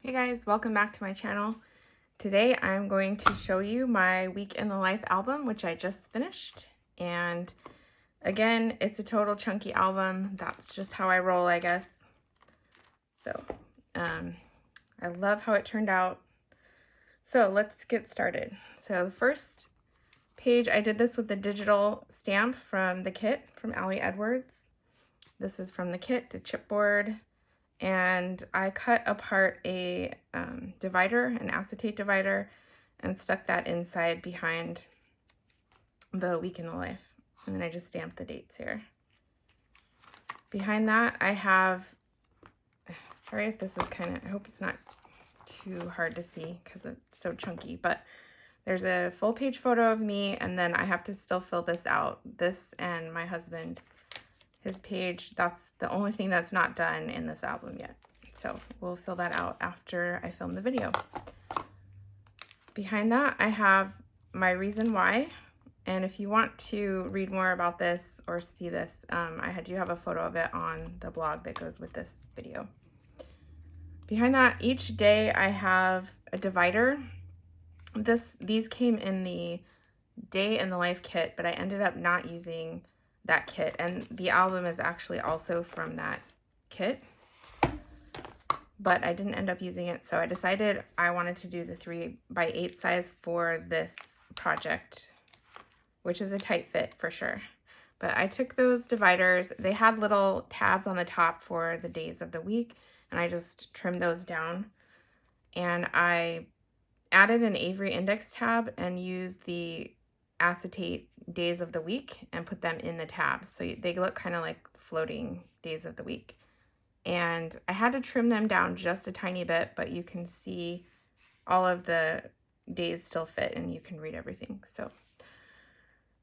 Hey guys, welcome back to my channel. Today I'm going to show you my Week in the Life album, which I just finished. And again, it's a total chunky album. That's just how I roll, I guess. So, I love how it turned out. So let's get started. So the first page, I did this with the digital stamp from the kit from Ali Edwards. This is from the kit, the chipboard. And I cut apart a divider, an acetate divider, and stuck that inside behind the Week in the Life. And then I just stamped the dates here. Behind that, I have, sorry if this is I hope it's not too hard to see because it's so chunky, but there's a full page photo of me, and then I have to still fill this out. This and my husband, his page, that's the only thing that's not done in this album yet. So we'll fill that out after I film the video. Behind that, I have my reason why. And if you want to read more about this or see this, I do have a photo of it on the blog that goes with this video. Behind that, each day I have a divider. These came in the Day in the Life kit, but I ended up not using that kit, and the album is actually also from that kit, but I didn't end up using it, so I decided I wanted to do the 3x8 size for this project, which is a tight fit for sure. But I took those dividers, they had little tabs on the top for the days of the week, and I just trimmed those down, and I added an Avery index tab and used the acetate days of the week and put them in the tabs, so they look kind of like floating days of the week. And I had to trim them down just a tiny bit, but you can see all of the days still fit and you can read everything. So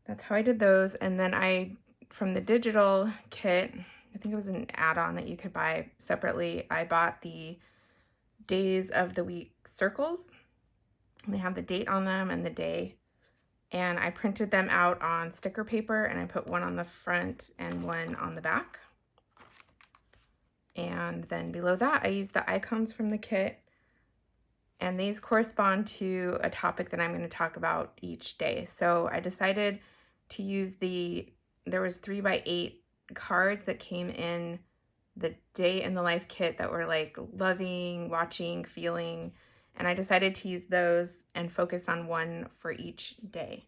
that's how I did those. And then from the digital kit, I think it was an add-on that you could buy separately, I bought the days of the week circles. They have the date on them and the day. And I printed them out on sticker paper, and I put one on the front and one on the back. And then below that, I used the icons from the kit, and these correspond to a topic that I'm going to talk about each day. So I decided to use there was 3x8 cards that came in the Day in the Life kit that were like loving, watching, feeling, and I decided to use those and focus on one for each day.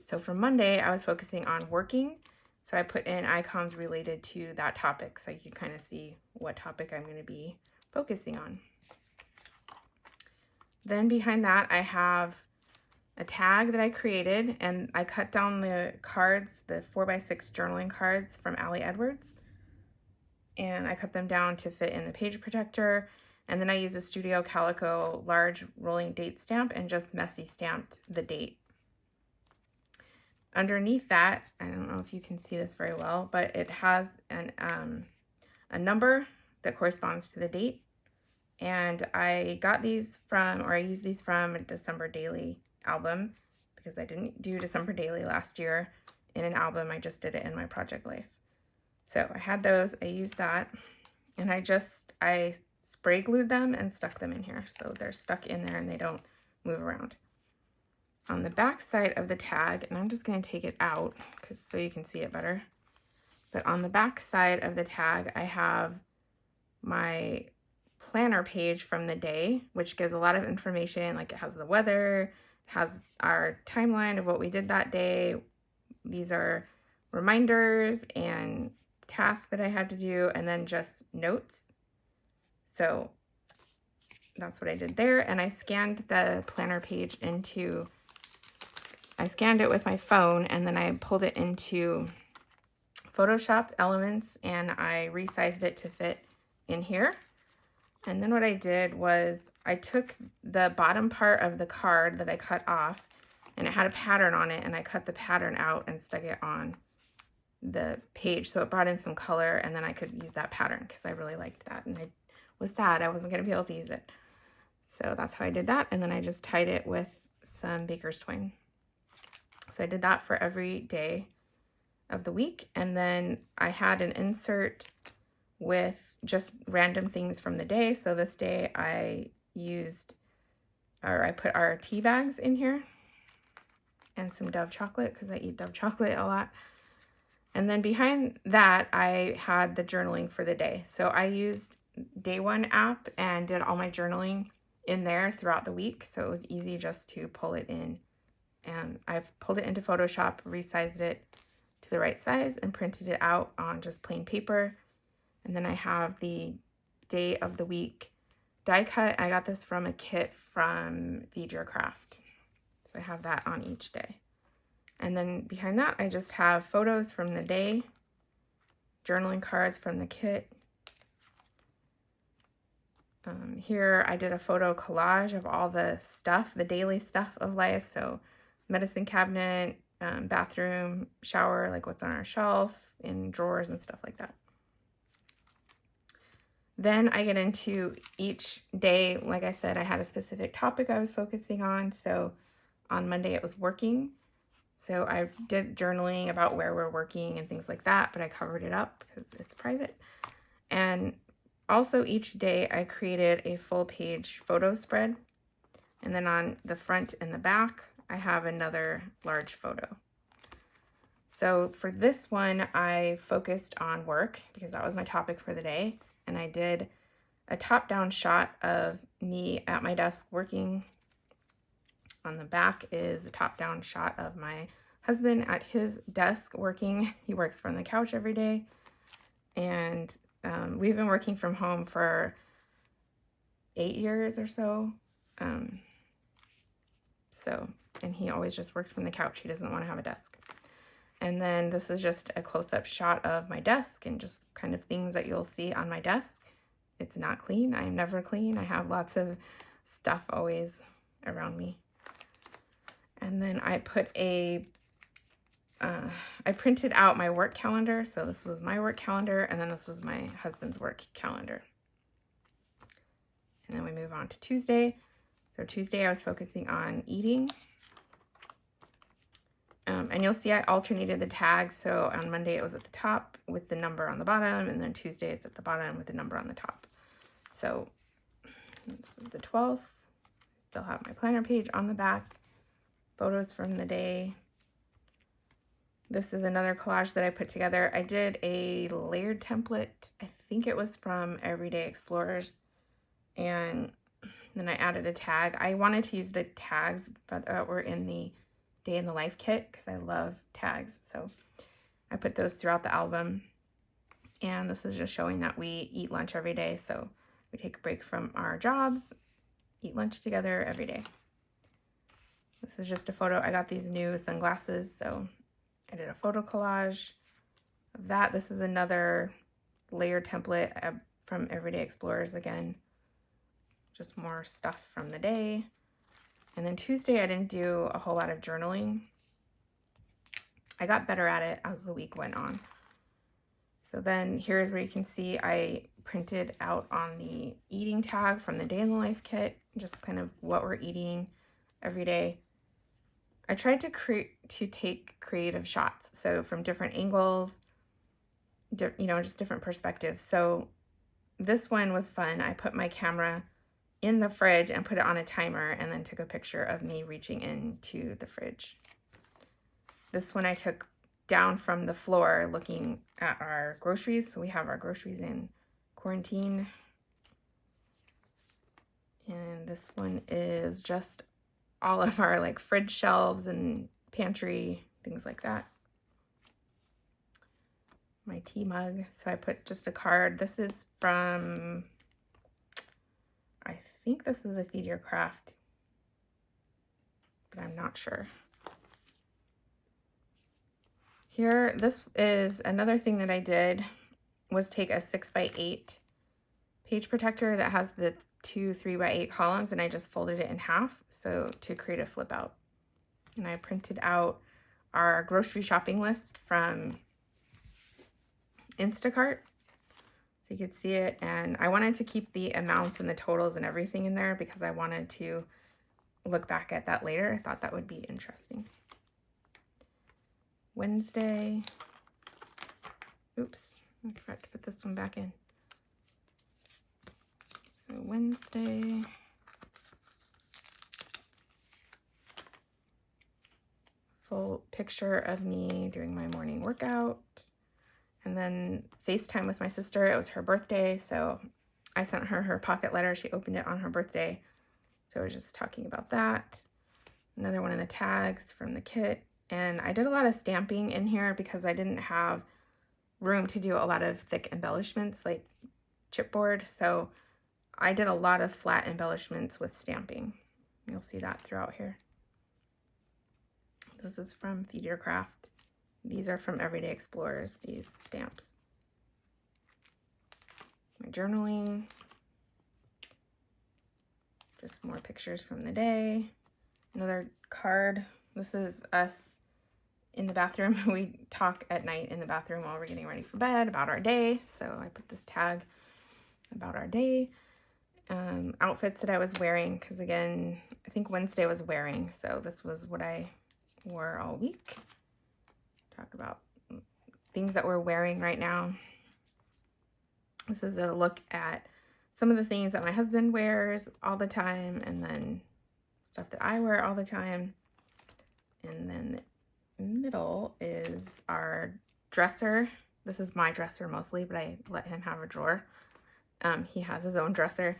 So for Monday, I was focusing on working. So I put in icons related to that topic so you can kind of see what topic I'm going to be focusing on. Then behind that, I have a tag that I created, and I cut down the cards, the 4x6 journaling cards from Ali Edwards. And I cut them down to fit in the page protector. And then I used a Studio Calico large rolling date stamp and just messy stamped the date. Underneath that, I don't know if you can see this very well, but it has a number that corresponds to the date. And I got these I used these from a December Daily album because I didn't do December Daily last year in an album. I just did it in my project life. So I had those, I used that, and I spray glued them and stuck them in here. So they're stuck in there and they don't move around. On the back side of the tag, and I'm just going to take it out so you can see it better. But on the back side of the tag, I have my planner page from the day, which gives a lot of information. Like it has the weather, it has our timeline of what we did that day. These are reminders and tasks that I had to do, and then just notes. So that's what I did there. And I scanned the planner page I scanned it with my phone, and then I pulled it into Photoshop Elements, and I resized it to fit in here. And then what I did was I took the bottom part of the card that I cut off, and it had a pattern on it, and I cut the pattern out and stuck it on the page. So it brought in some color, and then I could use that pattern because I really liked that. And I was sad I wasn't going to be able to use it. So that's how I did that. And then I just tied it with some baker's twine. So I did that for every day of the week. And then I had an insert with just random things from the day. So this day I I put our tea bags in here and some Dove chocolate because I eat Dove chocolate a lot. And then behind that, I had the journaling for the day. So I used Day One app and did all my journaling in there throughout the week. So it was easy just to pull it in. And I've pulled it into Photoshop, resized it to the right size, and printed it out on just plain paper. And then I have the day of the week die cut. I got this from a kit from Feed Your Craft. So I have that on each day. And then behind that, I just have photos from the day, journaling cards from the kit. Here I did a photo collage of all the stuff, the daily stuff of life. So medicine cabinet, bathroom, shower, like what's on our shelf, in drawers and stuff like that. Then I get into each day. Like I said, I had a specific topic I was focusing on. So on Monday it was working. So I did journaling about where we're working and things like that, but I covered it up because it's private. And also each day I created a full page photo spread. And then on the front and the back, I have another large photo. So for this one, I focused on work because that was my topic for the day. And I did a top-down shot of me at my desk working. On the back is a top-down shot of my husband at his desk working. He works from the couch every day. And we've been working from home for 8 years or so. And he always just works from the couch. He doesn't want to have a desk. And then this is just a close-up shot of my desk and just kind of things that you'll see on my desk. It's not clean. I'm never clean. I have lots of stuff always around me. And then I put I printed out my work calendar. So this was my work calendar, and then this was my husband's work calendar. And then we move on to Tuesday. So Tuesday I was focusing on eating. And you'll see I alternated the tags. So on Monday it was at the top with the number on the bottom, and then Tuesday it's at the bottom with the number on the top. So this is the 12th. Still have my planner page on the back. Photos from the day. This is another collage that I put together. I did a layered template. I think it was from Everyday Explorers. And then I added a tag. I wanted to use the tags that were in the Day in the Life kit because I love tags. So I put those throughout the album. And this is just showing that we eat lunch every day. So we take a break from our jobs, eat lunch together every day. This is just a photo. I got these new sunglasses, so I did a photo collage of that. This is another layer template from Everyday Explorers again. Just more stuff from the day. And then Tuesday, I didn't do a whole lot of journaling. I got better at it as the week went on. So then here's where you can see I printed out on the eating tag from the Day in the Life kit, just kind of what we're eating every day. I tried to take creative shots, so from different angles, just different perspectives. So this one was fun. I put my camera in the fridge and put it on a timer and then took a picture of me reaching into the fridge. This one I took down from the floor looking at our groceries. So we have our groceries in quarantine. And this one is just all of our like fridge shelves and pantry, things like that. My tea mug. So I put just a card. This is from, I think this is a Feed Your Craft, but I'm not sure. Here, this is another thing that I did was take a 6x8 page protector that has the two 3x8 columns, and I just folded it in half so to create a flip out. And I printed out our grocery shopping list from Instacart so you could see it. And I wanted to keep the amounts and the totals and everything in there because I wanted to look back at that later. I thought that would be interesting. Wednesday. Oops, I forgot to put this one back in. So Wednesday, full picture of me doing my morning workout. And then FaceTime with my sister. It was her birthday, so I sent her her pocket letter. She opened it on her birthday. So we're just talking about that. Another one of the tags from the kit. And I did a lot of stamping in here because I didn't have room to do a lot of thick embellishments like chipboard. So I did a lot of flat embellishments with stamping. You'll see that throughout here. This is from Feed Your Craft. These are from Everyday Explorers, these stamps. My journaling. Just more pictures from the day. Another card. This is us in the bathroom. We talk at night in the bathroom while we're getting ready for bed about our day. So I put this tag about our day. Outfits that I was wearing, because again, I think Wednesday was wearing, so this was what I wore all week. Talk about things that we're wearing right now. This is a look at some of the things that my husband wears all the time, and then stuff that I wear all the time. And then the middle is our dresser. This is my dresser mostly, but I let him have a drawer. He has his own dresser,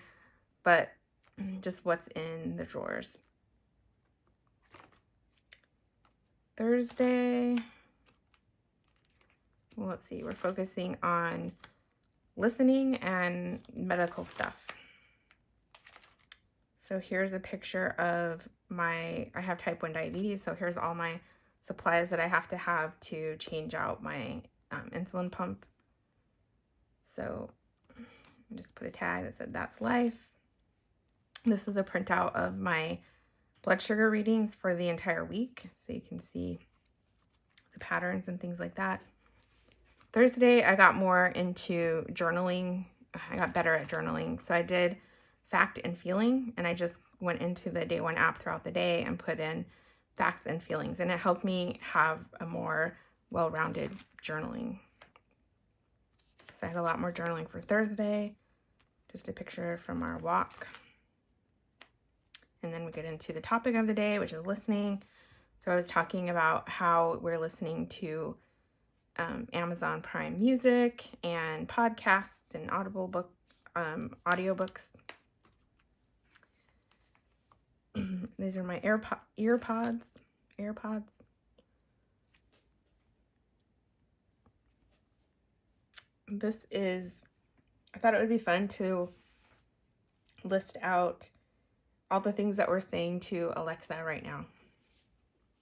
but just what's in the drawers. Thursday, well, let's see, we're focusing on listening and medical stuff. So here's a picture of I have type 1 diabetes, so here's all my supplies that I have to change out my insulin pump. So I just put a tag that said, "That's life." This is a printout of my blood sugar readings for the entire week, so you can see the patterns and things like that. Thursday, I got more into journaling. I got better at journaling. So I did fact and feeling, and I just went into the Day One app throughout the day and put in facts and feelings, and it helped me have a more well-rounded journaling. So I had a lot more journaling for Thursday. Just a picture from our walk. And then we get into the topic of the day, which is listening. So I was talking about how we're listening to Amazon Prime Music and podcasts and audiobooks. These are my AirPods. This is, I thought it would be fun to list out all the things that we're saying to Alexa right now,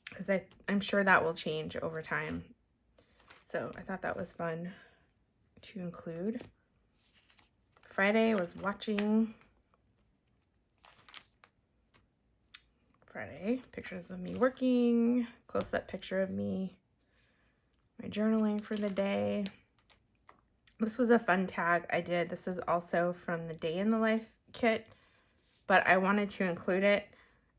because I'm sure that will change over time. So I thought that was fun to include. Friday was watching. Pictures of me working, close-up picture of me, my journaling for the day. This was a fun tag I did. This is also from the Day in the Life kit, but I wanted to include it,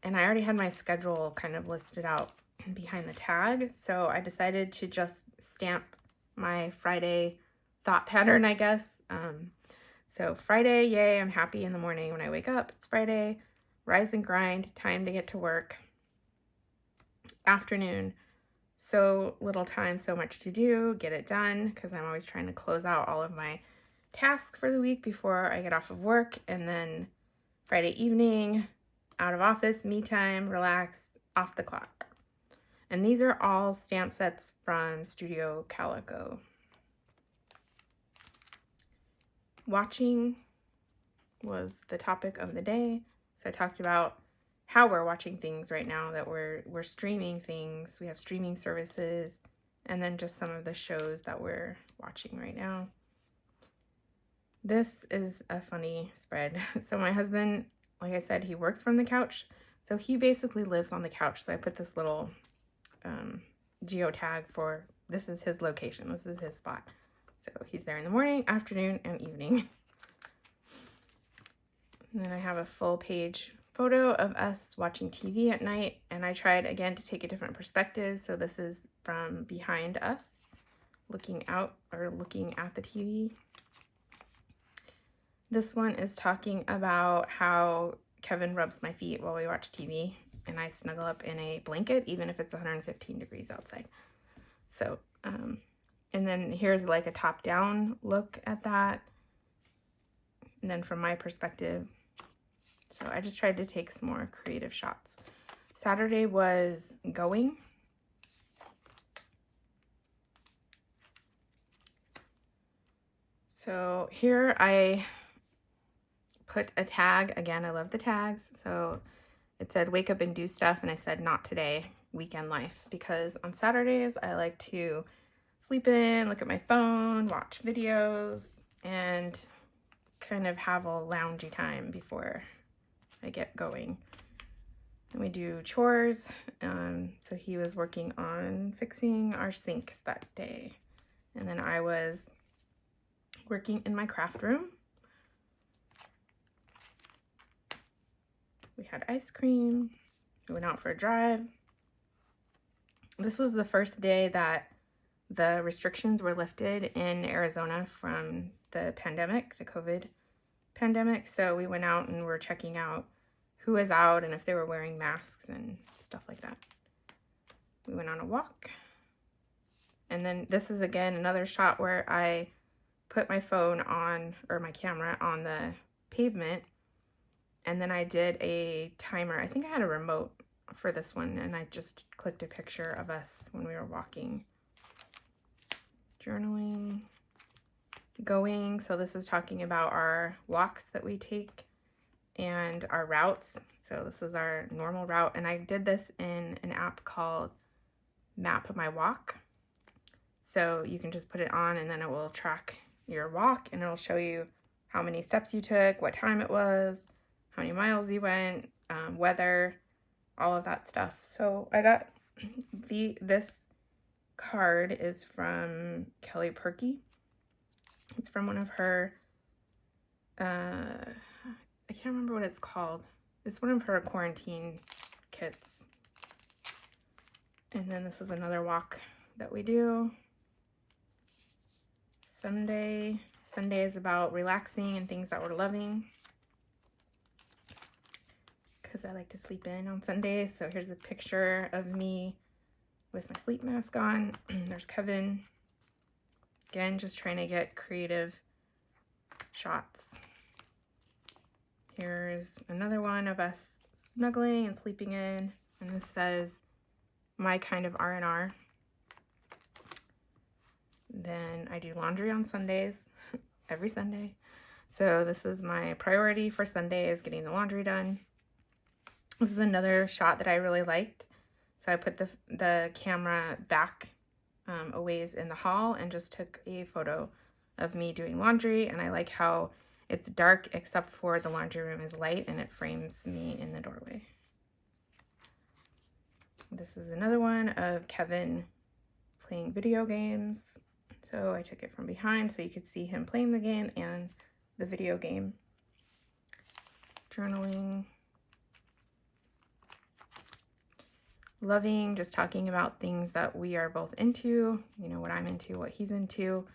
and I already had my schedule kind of listed out behind the tag, so I decided to just stamp my Friday thought pattern, I guess. So Friday, yay, I'm happy in the morning when I wake up. It's Friday. Rise and grind, time to get to work. Afternoon, so little time, so much to do, get it done, because I'm always trying to close out all of my tasks for the week before I get off of work. And then Friday evening, out of office, me time, relax, off the clock. And these are all stamp sets from Studio Calico. Watching was the topic of the day. So I talked about how we're watching things right now, that we're streaming things. We have streaming services, and then just some of the shows that we're watching right now. This is a funny spread. So my husband, like I said, he works from the couch. So he basically lives on the couch. So I put this little geotag for, this is his location. This is his spot. So he's there in the morning, afternoon, and evening. And then I have a full page photo of us watching TV at night, and I tried again to take a different perspective. So this is from behind us, looking out or looking at the TV. This one is talking about how Kevin rubs my feet while we watch TV. and I snuggle up in a blanket, even if it's 115 degrees outside. So, and then here's like a top-down look at that. And then from my perspective, so I just tried to take some more creative shots. Saturday was going. So here I put a tag. Again, I love the tags. So it said wake up and do stuff, and I said not today, weekend life, because on Saturdays I like to sleep in, look at my phone, watch videos, and kind of have a loungy time before I get going. And we do chores. So he was working on fixing our sinks that day, and then I was working in my craft room. We had ice cream. We went out for a drive. This was the first day that the restrictions were lifted in Arizona from the pandemic, the COVID pandemic. So we went out and were checking out who was out and if they were wearing masks and stuff like that. We went on a walk. And then this is again another shot where I put my phone on, or my camera on the pavement, and then I did a timer. I think I had a remote for this one, and I just clicked a picture of us when we were walking. Journaling. Going. So this is talking about our walks that we take and our routes. So this is our normal route, and I did this in an app called Map My Walk. So you can just put it on and then it will track your walk, and it'll show you how many steps you took, what time it was, how many miles you went, weather, all of that stuff. So I got this card is from Kelly Perky. It's from one of her, I can't remember what it's called. It's one of her quarantine kits. And then this is another walk that we do. Sunday is about relaxing and things that we're loving, because I like to sleep in on Sundays. So here's a picture of me with my sleep mask on. There's Kevin. Again, just trying to get creative shots. Here's another one of us snuggling and sleeping in, and this says my kind of R&R. Then I do laundry on Sundays, every Sunday. So this is my priority for Sunday, is getting the laundry done. This is another shot that I really liked. So I put the camera back a ways in the hall and just took a photo of me doing laundry. And I like how it's dark except for the laundry room is light, and it frames me in the doorway. This is another one of Kevin playing video games. So I took it from behind so you could see him playing the game and the video game. Journaling. Loving, just talking about things that we are both into, you know, what I'm into, what he's into.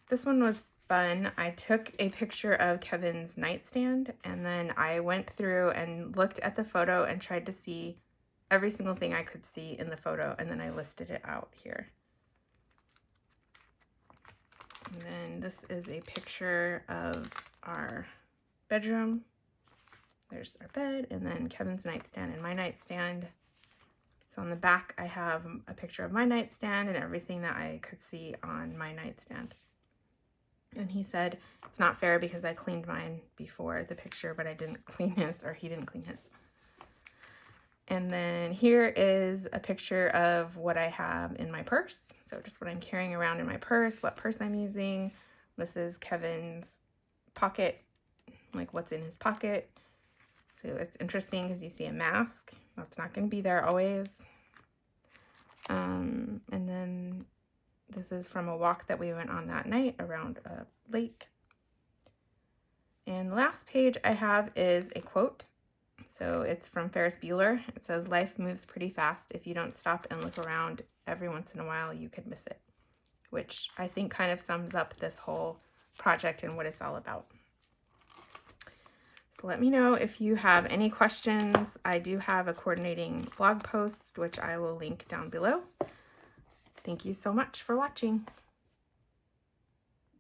This one was fun. I took a picture of Kevin's nightstand, and then I went through and looked at the photo and tried to see every single thing I could see in the photo, and then I listed it out here. And then this is a picture of our bedroom. There's our bed, and then Kevin's nightstand and my nightstand. So on the back, I have a picture of my nightstand and everything that I could see on my nightstand. And he said, it's not fair because I cleaned mine before the picture, but I didn't clean his, or he didn't clean his. And then here is a picture of what I have in my purse. So just what I'm carrying around in my purse, what purse I'm using. This is Kevin's pocket, like what's in his pocket. So it's interesting because you see a mask. That's not going to be there always. And then this is from a walk that we went on that night around a lake. And the last page I have is a quote. So it's from Ferris Bueller. It says, life moves pretty fast. If you don't stop and look around every once in a while, you could miss it. Which I think kind of sums up this whole project and what it's all about. let me know if you have any questions. I do have a coordinating blog post, which I will link down below. Thank you so much for watching.